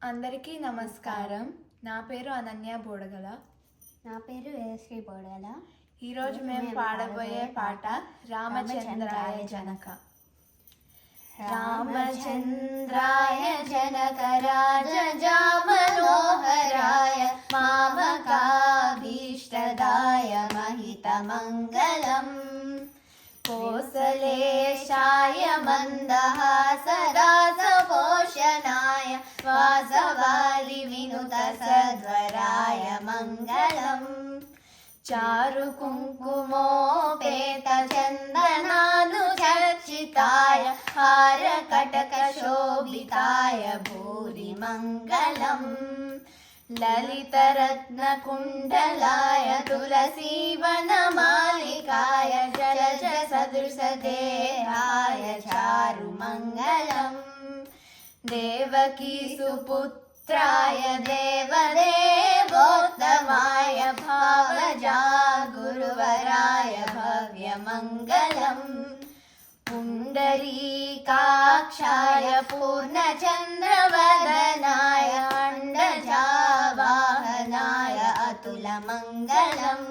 అందరికీ నమస్కారం. నా పేరు అనన్య బోడగల. నా పేరు వేదశ్రీ బోడగల. ఈరోజు మేము పాడబోయే పాట రామచంద్రాయ జనక. రామచంద్రాయ జనక రాజజామనోహరాయ మామకాభీష్టదాయ महितमङ्गलम् कोसलेशाय मन्दहासदासपोषणाय वासवालिविनुतसध्वराय मङ्गलम् चारुकुङ्कुमोपेतचन्दनानुचर्चिताय हारकटकशोभिताय भूरि मङ्गलम् ललितरत्नकुण्डलाय तुलसीवनमालिकाय जलजसदृशदेहाय चारुमङ्गलम् देवकीसुपुत्राय देवदेवोत्तमाय भावजागुरुवराय भव्यमङ्गलम् पुण्डरीकाक्षाय पूर्णचन्द्रवदनाय अण्डजावाहनाय अतुलमङ्गलम्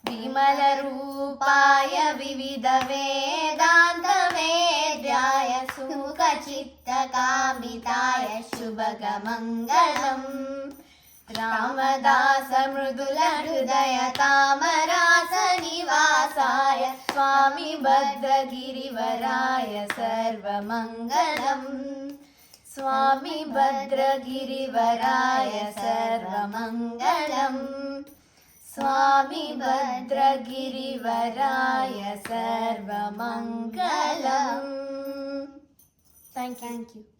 विमलरूपाय विविधवेदान्तवेद्याय सुखचित्तकामिताय शुभगमङ्गलम् रामदास मृदुलहृदय तामरासनिवासाय स्वामी भद्रगिरिवराय सर्वमङ्गलम् स्वामी भद्रगिरिवराय सर्वमङ्गलम् स्वामी भद्रगिरिवराय सर्वमङ्गलम्. Thank you.